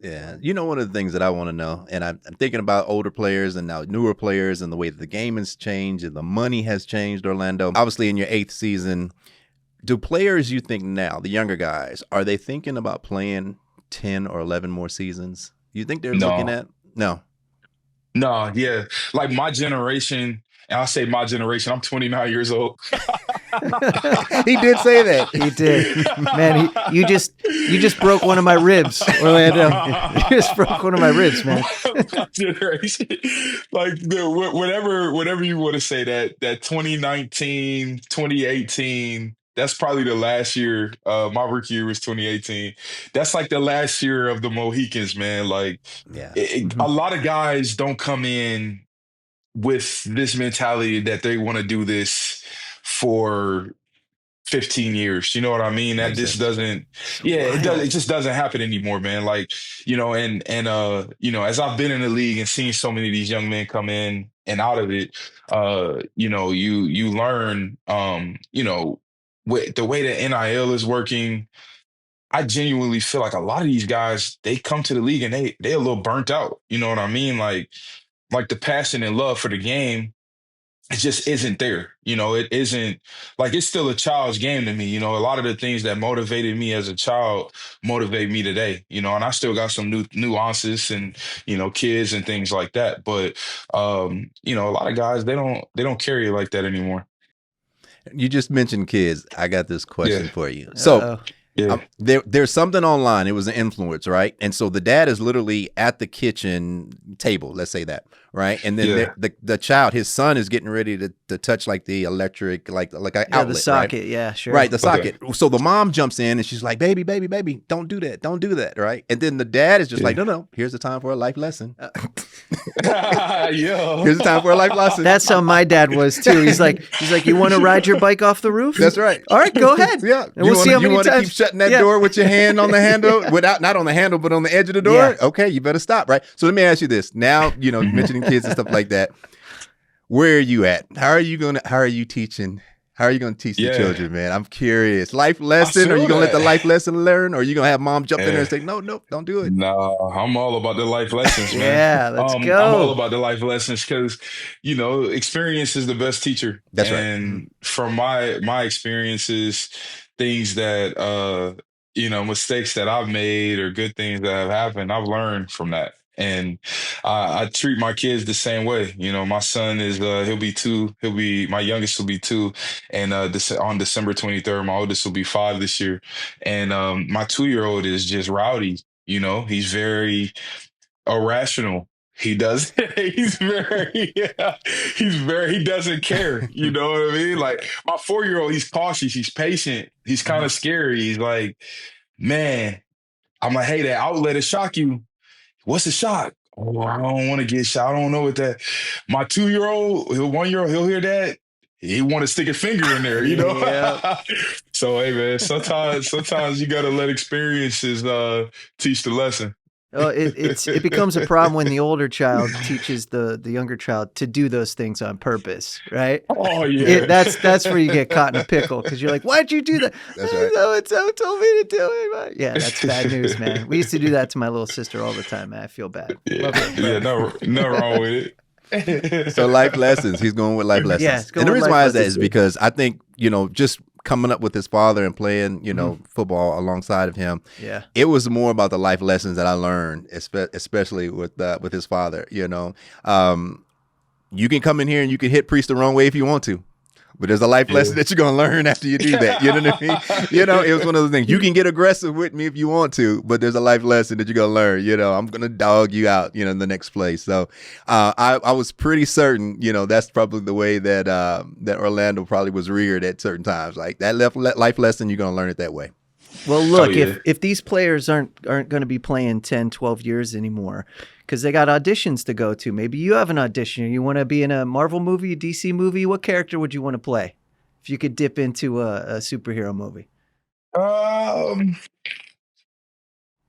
Yeah. You know, one of the things that I want to know, and I'm thinking about older players and now newer players and the way that the game has changed and the money has changed, Orlando. Obviously, in your eighth season, do players you think now, the younger guys, are they thinking about playing 10 or 11 more seasons? You think they're looking No, at? No. no, yeah. Like my generation, and I say my generation, I'm 29 years old. He did say that. He did. Man, you just broke one of my ribs, Orlando. You just broke one of my ribs, man. My generation, like whatever you want to say, that 2019, 2018. That's probably the last year. My rookie year was 2018. That's like the last year of the Mohicans, man. Like Yeah. a lot of guys don't come in with this mentality that they want to do this for 15 years. You know what I mean? That Makes just sense. doesn't, yeah, it just doesn't happen anymore, man. Like, as I've been in the league and seen so many of these young men come in and out of it, you learn, with the way that NIL is working. I genuinely feel like a lot of these guys, they come to the league and they a little burnt out. You know what I mean? Like the passion and love for the game, it just isn't there. It isn't, like, it's still a child's game to me. A lot of the things that motivated me as a child motivate me today, and I still got some new nuances and, kids and things like that. But, a lot of guys, they don't carry it like that anymore. You just mentioned kids. I got this Yeah. question for you. So Uh-oh. Yeah. there's something online. It was an influence, right? And so the dad is literally at the kitchen table. Let's say that, right? And then Yeah. the child, his son, is getting ready to touch like the electric, like an Yeah, outlet, the right? socket. Yeah, sure. Right, the Okay. socket. So the mom jumps in and she's like, "Baby, baby, baby, don't do that, don't do that," right? And then the dad is just like, Yeah. "No, no, here's the time for a life lesson. Yo. Here's the time for a life lesson." That's how my dad was too. He's like, you want to ride your bike off the roof? That's right. All right, go ahead. Yeah. And we'll see how many you want to times. keep shutting that Yeah. door with your hand on the handle, not on the handle, but on the edge of the door? Yeah. Okay, you better stop, right? So let me ask you this. Now, mentioning kids and stuff like that. Where are you at? How are you teaching? How are you going to teach the Yeah. children, man? I'm curious. Life lesson? feel Are you going to let the that. life lesson learn? Or are you going to have mom jump in there Yeah. and say, "No, no, don't do it"? No, I'm all about the life lessons, man. Yeah, let's I'm all go. about the life lessons because, experience is the best teacher. That's right. And from my experiences, things that mistakes that I've made or good things that have happened, I've learned from that. And I treat my kids the same way. My son is he'll be 2. My youngest will be 2, and on December 23rd, my oldest will be 5 this year. And my 2-year-old is just rowdy. He's very irrational. He does. He doesn't care. You know what I mean? Like my 4-year-old, he's cautious. He's patient. He's kind of scary. He's like, man, I'm like, hey, that outlet is shock you. What's the shock? Oh, I don't want to get shot. I don't know what that. My 2-year-old, 1-year-old, he'll hear that. He want to stick a finger in there, Yeah. So hey man, sometimes you gotta let experiences teach the lesson. Oh, it becomes a problem when the older child teaches the younger child to do those things on purpose, right? Oh yeah. That's where you get caught in a pickle because you're like, "Why'd you do that?" That's right. So told me to do it. Yeah, that's bad news, man. We used to do that to my little sister all the time, man. I feel bad. Yeah, yeah, no wrong with it. So life lessons. He's going with life lessons. Yeah, it's going and the with reason life why is that lessons. is because I think, just coming up with his father and playing, football alongside of him, Yeah. it was more about the life lessons that I learned, especially with his father. You can come in here and you can hit Priest the wrong way if you want to. But there's a life lesson that you're going to learn after you do that. You know what I mean? It was one of those things. You can get aggressive with me if you want to, but there's a life lesson that you're going to learn. I'm going to dog you out, in the next place. So I was pretty certain, that's probably the way that that Orlando probably was reared at certain times. Like that life lesson, you're going to learn it that way. Well, look, yeah. if these players aren't going to be playing 10, 12 years anymore because they got auditions to go to, maybe you have an audition or you want to be in a Marvel movie, a DC movie, what character would you want to play if you could dip into a superhero movie?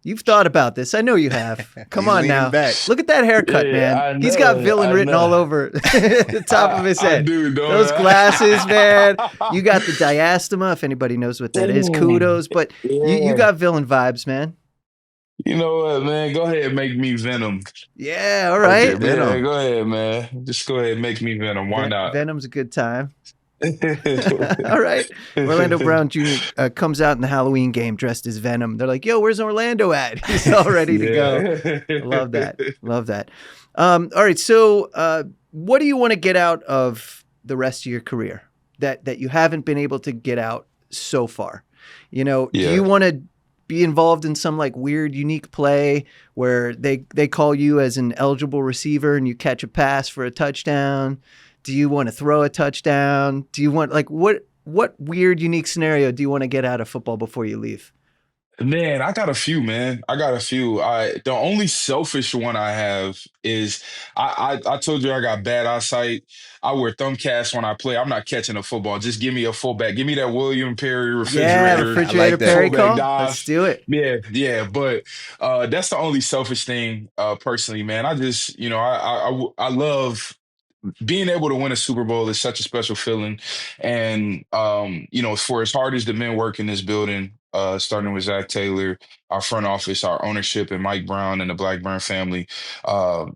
You've thought about this. I know you have. Come He's on leaning now. back. Look at that haircut, Yeah, man. I He's got know, villain I written know. all over the top of his I head. do, don't Those I? glasses, man. You got the diastema, if anybody knows what that is. Kudos. But you got villain vibes, man. You know what, man? Go ahead and make me Venom. Yeah, all Okay, right. Yeah, Venom. go ahead, man. Just go ahead and make me Venom. Why not? Venom's a good time. All right. Orlando Brown Jr. Comes out in the Halloween game dressed as Venom. They're like, yo, where's Orlando at? He's all ready to go. I love that. Love that. All right. So what do you want to get out of the rest of your career that you haven't been able to get out so far? You know, do you want to be involved in some like weird, unique play where they call you as an eligible receiver and you catch a pass for a touchdown? Do you want to throw a touchdown? Do you want like what weird, unique scenario do you want to get out of football before you leave? Man, I got a few, man. I got a few. The only selfish one I have is I told you I got bad eyesight. I wear thumb casts when I play. I'm not catching a football. Just give me a fullback. Give me that William Perry Yeah, refrigerator. refrigerator that. Perry Fullback call. dive. Let's do it. Yeah. But that's the only selfish thing, personally, man. I just, I love being able to win a Super Bowl is such a special feeling. And, for as hard as the men work in this building, starting with Zach Taylor, our front office, our ownership, and Mike Brown and the Blackburn family,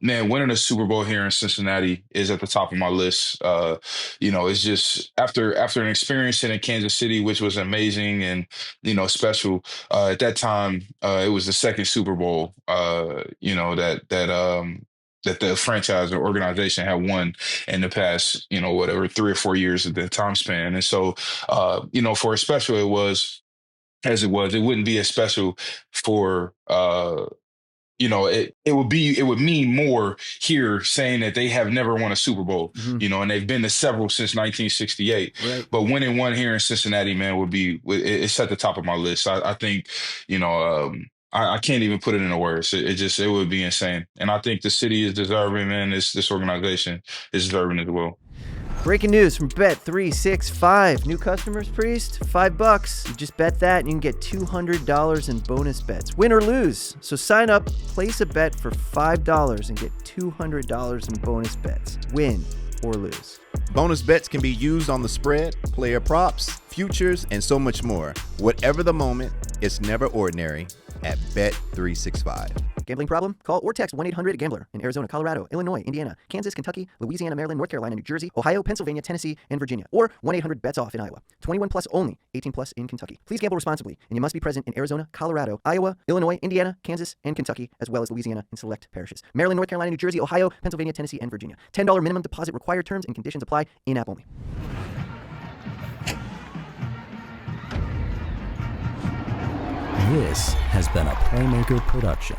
man, winning a Super Bowl here in Cincinnati is at the top of my list. It's just after an experience in Kansas City, which was amazing and, special. At that time, it was the second Super Bowl, that the franchise or organization had won in the past, 3 or 4 years of the time span. And so, for as special it was as it was, it wouldn't be as special for, it would mean more here saying that they have never won a Super Bowl, and they've been to several since 1968. Right. But winning one here in Cincinnati, man, it's at the top of my list. I think, I can't even put it into words. It would be insane. And I think the city is deserving, man. This organization is deserving as well. Breaking news from Bet365. New customers, Priest, $5. You just bet that and you can get $200 in bonus bets, win or lose. So sign up, place a bet for $5 and get $200 in bonus bets, win or lose. Bonus bets can be used on the spread, player props, futures, and so much more. Whatever the moment, it's never ordinary at Bet365. Gambling problem? Call or text 1-800-GAMBLER in Arizona, Colorado, Illinois, Indiana, Kansas, Kentucky, Louisiana, Maryland, North Carolina, New Jersey, Ohio, Pennsylvania, Tennessee, and Virginia. Or 1-800-BETS-OFF in Iowa. 21 plus only. 18 plus in Kentucky. Please gamble responsibly, and you must be present in Arizona, Colorado, Iowa, Illinois, Indiana, Kansas, and Kentucky, as well as Louisiana and select parishes. Maryland, North Carolina, New Jersey, Ohio, Pennsylvania, Tennessee, and Virginia. $10 minimum deposit required. Terms and conditions apply. In-app only. This has been a Playmaker production.